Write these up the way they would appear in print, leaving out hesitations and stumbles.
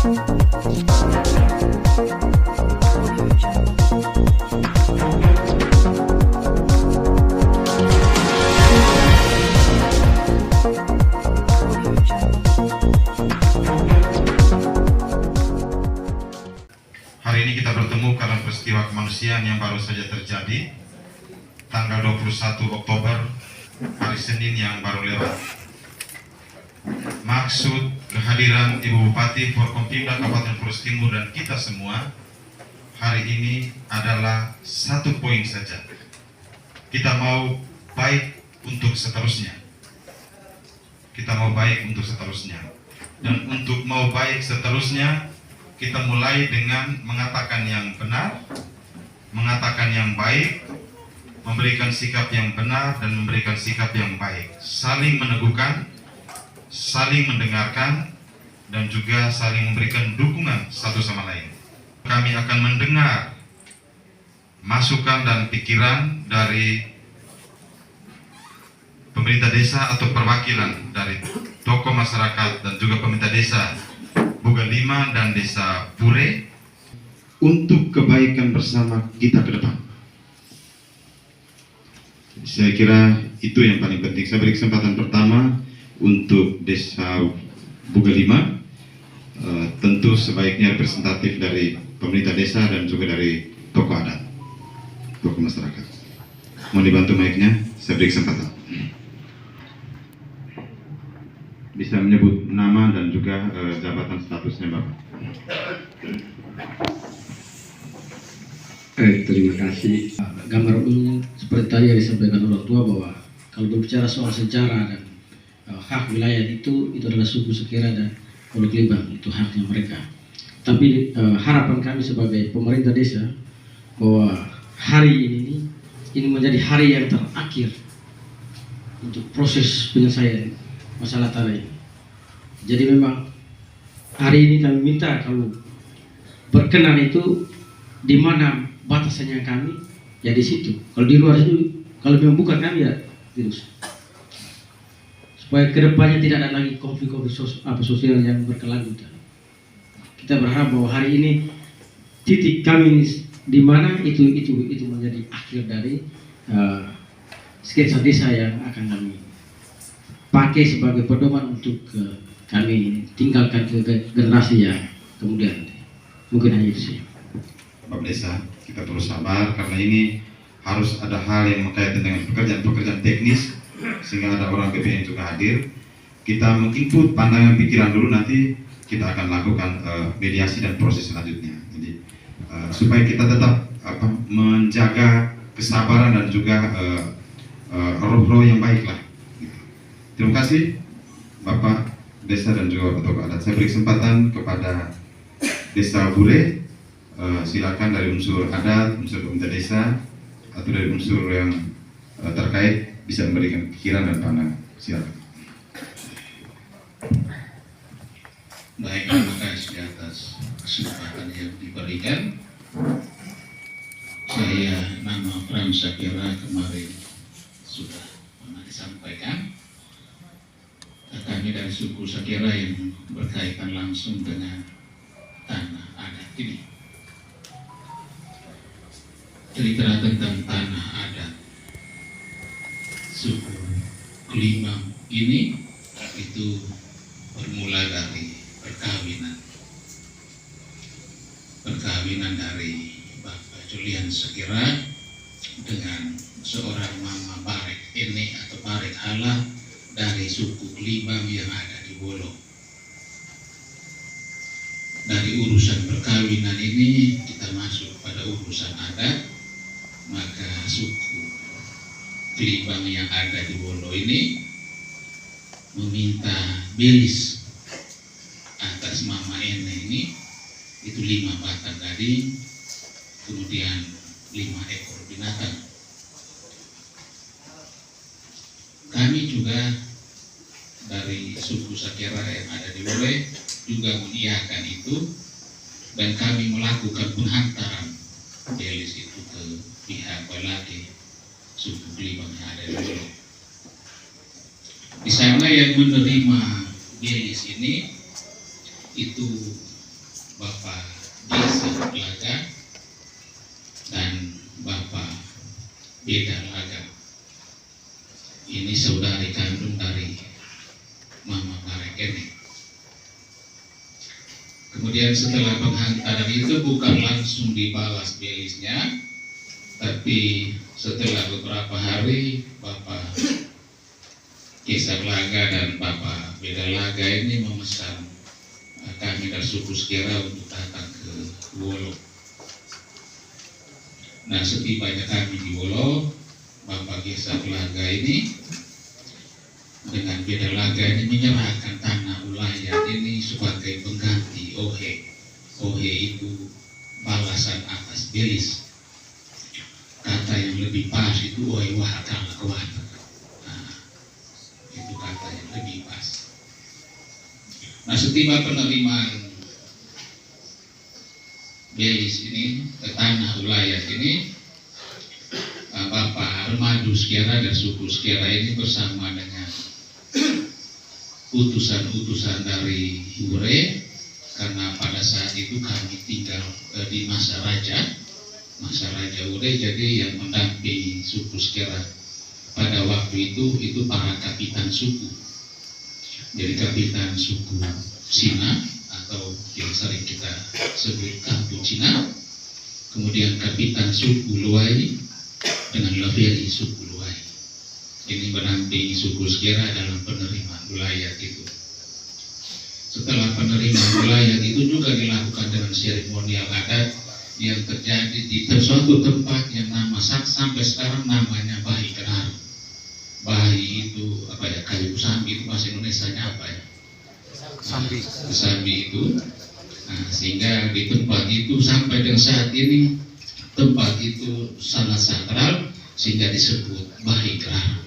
Hari ini kita bertemu karena peristiwa kemanusiaan yang baru saja terjadi tanggal 21 Oktober, hari Senin yang baru lewat. Maksud kehadiran Ibu Bupati Forkompimda Kabupaten Flores Timur dan kita semua hari ini adalah satu poin saja. Kita mau baik untuk seterusnya. Kita mau baik untuk seterusnya. Dan untuk mau baik seterusnya, kita mulai dengan mengatakan yang benar, mengatakan yang baik, memberikan sikap yang benar dan memberikan sikap yang baik, saling meneguhkan, saling mendengarkan, dan juga saling memberikan dukungan satu sama lain. Kami akan mendengar masukan dan pikiran dari pemerintah desa atau perwakilan dari tokoh masyarakat dan juga pemerintah desa Buga Lima dan Desa Pure untuk kebaikan bersama kita ke depan. Saya kira itu yang paling penting. Saya beri kesempatan pertama untuk Desa Buga Lima, tentu sebaiknya representatif dari pemerintah desa dan juga dari tokoh adat, tokoh masyarakat. Mohon dibantu mic-nya, saya beri kesempatan. Bisa menyebut nama dan juga jabatan statusnya, Bapak. Terima kasih. Gambar umum seperti tadi yang disampaikan orang tua bahwa kalau berbicara soal sejarah dan hak wilayah itu adalah suku Sekira dan Pulau Kelibang, itu haknya mereka. Tapi harapan kami sebagai pemerintah desa bahwa hari ini menjadi hari yang terakhir untuk proses penyelesaian masalah tanah ini. Jadi memang hari ini kami minta kalau berkenan itu di mana batasannya kami, ya di situ. Kalau di luar itu, kalau memang bukan kami ya terus. Supaya kedepannya tidak ada lagi konflik-konflik sosial yang berkelanjutan. Kita berharap bahwa hari ini titik kami di mana itu menjadi akhir dari sketsa desa yang akan kami pakai sebagai pedoman untuk kami tinggalkan ke generasi yang kemudian. Mungkin hanya itu sih. Bapak Desa, kita perlu sabar karena ini harus ada hal yang berkaitan dengan pekerjaan teknis sehingga ada orang BPN juga hadir. Kita menginput pandangan pikiran dulu, nanti kita akan lakukan mediasi dan proses selanjutnya. Jadi supaya kita tetap menjaga kesabaran dan juga roh-roh yang baik lah. Terima kasih Bapak Desa dan juga tokoh adat. Saya beri kesempatan kepada Desa Bure, silakan dari unsur adat, unsur pemerintah desa, atau dari unsur yang terkait bisa memberikan pikiran dan pandangan. Silakan. Baik, terima kasih atas kesempatan yang diberikan. Saya nama Pram Sakira kemarin sudah pernah disampaikan. Kami dari suku Sakira yang berkaitan langsung dengan tanah adat ini. Cerita tentang tanah adat suku Kelibang ini itu bermula dari perkawinan dari Bapak Julian Sakira dengan seorang Mama Barek ini atau Barek Hala dari suku Kelibang yang ada di Wolo. Dari urusan perkawinan ini kita masuk pada urusan adat, maka suku Kelibang yang ada di Wolo ini meminta belis atas Mama Ene ini, itu 5 batang gading, kemudian 5 ekor binatang. Kami juga dari suku Sakira yang ada di Wolo juga mengiyakan itu, dan kami melakukan penghantaran belis itu ke pihak Walake suku Kelibang yang ada di Wolo. Di sana yang menerima belis ini itu Bapak Desa Laga dan Bapak Beda Laga. Ini saudari kandung dari Mama Marek ini. Kemudian setelah penghantaran itu bukan langsung dibalas belisnya, tapi setelah beberapa hari Bapak Kisar Laga dan Bapak Beda Laga ini memesan kami dari suku Sekira untuk datang ke Wolo. Nah, setibanya kami di Wolo, Bapak Kisar Laga ini dengan Beda Laga ini menyerahkan tanah Ulayan ini sebagai pengganti Ohe. Ohe itu balasan atas belis. Kata yang lebih pas itu Ohe wahakala kewata. Nah, itu kata yang lebih pas. Nah, setiba penerimaan belis ini ke tanah Ulayan ini, Bapak Armadu Sekira dan suku Sekira ini bersama dengan utusan-utusan dari Ure, karena pada saat itu kami tinggal di masa Raja Ure, jadi yang mendampingi suku Sekira pada waktu itu para kapitan suku. Jadi kapitan suku Cina atau yang sering kita sebut kampung Cina, kemudian kapitan suku Luai dengan Laveri suku Luai. Ini mendampingi suku Sekira dalam penerimaan wilayah itu. Setelah penerimaan wilayah itu juga dilakukan dengan seremonial adat yang terjadi di suatu tempat yang sampai sekarang namanya Bahi Kerar. Bahi itu apa ya, kayu sambi itu bahasa Indonesianya apa ya? Sambi itu. Nah, sehingga di tempat itu sampai dengan saat ini tempat itu sangat sakral sehingga disebut Bahi Kerar.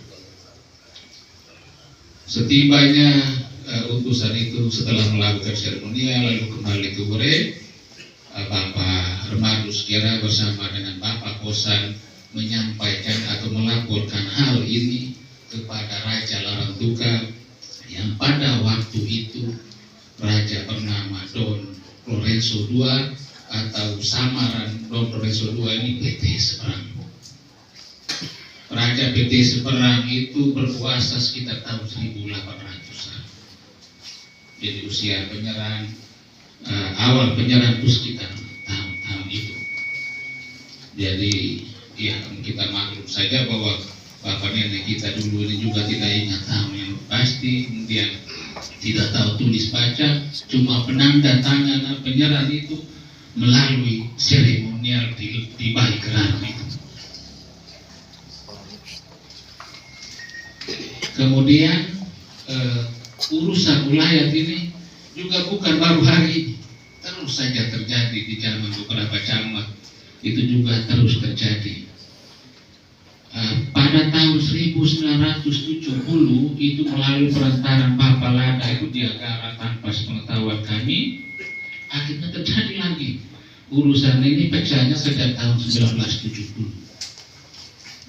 Setibanya utusan itu setelah melakukan seremonial lalu kembali ke Ure, Bapak Armadu Sekira bersama dengan Bapak Kosan menyampaikan atau melaporkan hal ini kepada Raja Larantuka yang pada waktu itu Raja bernama Don Lorenzo II atau samaran Don Lorenzo II ini PT Seberang. Raja PT Seberang itu berkuasa sekitar tahun 1800-an. Jadi usia penyerang awal penyerang itu sekitar tahun-tahun itu. Jadi ya kita maklum saja bahwa bapak nenek kita dulu ini juga tidak ingat tahun yang pasti, kemudian tidak tahu tulis baca, cuma penanda tangan penyerang itu melalui seremonial di Bahi Kerar itu. Kemudian urusan ulayat ini juga bukan baru hari ini, terus saja terjadi di zaman beberapa camat, itu juga terus terjadi. Pada tahun 1970 itu melalui perantaran Bapak Lada itu di Agara tanpa sepengetahuan kami, akhirnya terjadi lagi urusan ini pecahnya sejak tahun 1970.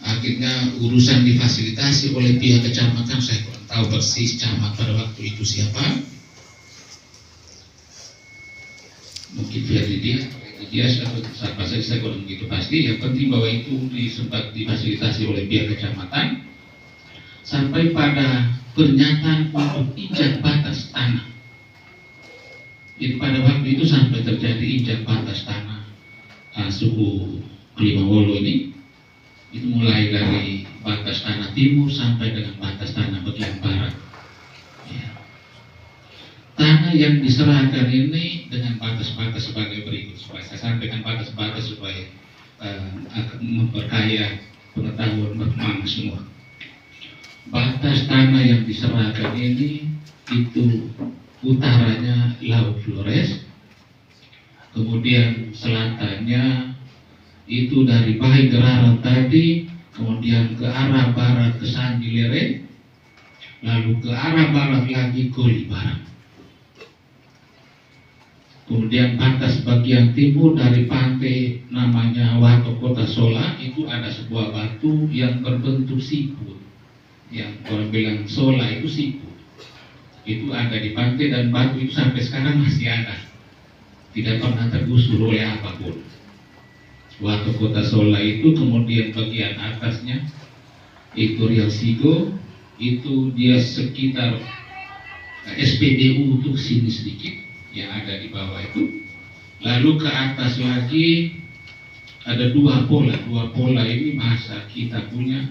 Akhirnya urusan difasilitasi oleh pihak kecamatan, saya kurang tahu persis camat pada waktu itu siapa, mungkin dia siapa saja saya kurang begitu pasti. Yang penting bahwa itu sempat difasilitasi oleh pihak kecamatan sampai pada pernyataan untuk injak batas tanah. Jadi pada waktu itu sampai terjadi injak batas tanah suku Kelimawolo ini. Itu mulai dari batas tanah timur sampai dengan batas tanah bagian barat. Ya. Tanah yang diserahkan ini dengan batas-batas sebagai berikut. Supaya saya sampaikan batas-batas supaya memperkaya pengetahuan bermakna semua. Batas tanah yang diserahkan ini itu utaranya Laut Flores, kemudian selatannya itu dari Bahi Kerar tadi, kemudian ke arah barat ke Sandilere, lalu ke arah barat lagi ke Libaran. Kemudian batas bagian timur dari pantai namanya Wato Kota Sola itu ada sebuah batu yang berbentuk siput, yang orang bilang Sola itu siput. Itu ada di pantai dan batu itu sampai sekarang masih ada. tidak pernah tergusur oleh apapun. Waktu kota Sola itu, kemudian bagian atasnya itu Riau Sigo, itu dia sekitar SPBU untuk sini sedikit yang ada di bawah itu. Lalu ke atas lagi ada dua pola ini bahasa kita punya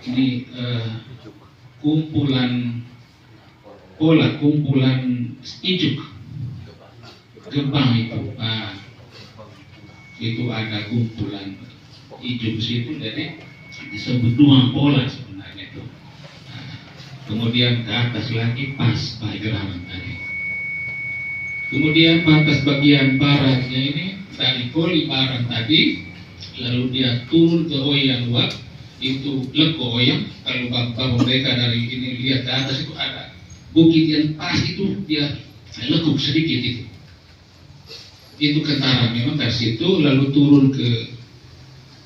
ini kumpulan ijuk Gebang itu. Itu ada kumpulan ijuk situ, jadi disebut dua pola sebenarnya itu. Kemudian ke atas lagi pas Paigerawan tadi. Kemudian batas bagian baratnya ini dari Koli Barat tadi, lalu dia turun ke Oyang Luak, itu Leko Oyang. Kalau bapak mereka dari ini lihat ke atas itu ada bukit yang pas itu dia lekuk sedikit itu. Itu Kentara memang dari situ, lalu turun ke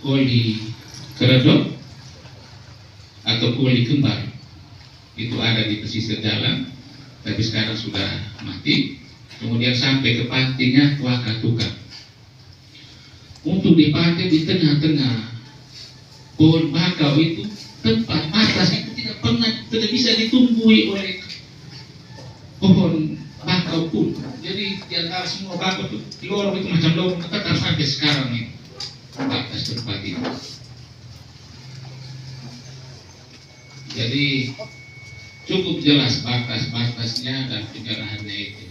Koli Keredok atau Koli Kembar. Itu ada di pesisir jalan, tapi sekarang sudah mati. Kemudian sampai ke pantinya Wakatuka. Untuk di pantai di tengah-tengah pohon bakau itu, tempat atas itu tidak bisa ditumbuhi oleh pohon bakau pun. Jadi di antara semua bakau itu, di lorong itu macam lorong tetap sampai sekarang ini batas tempat itu. Jadi cukup jelas batas-batasnya dan penjarahannya itu.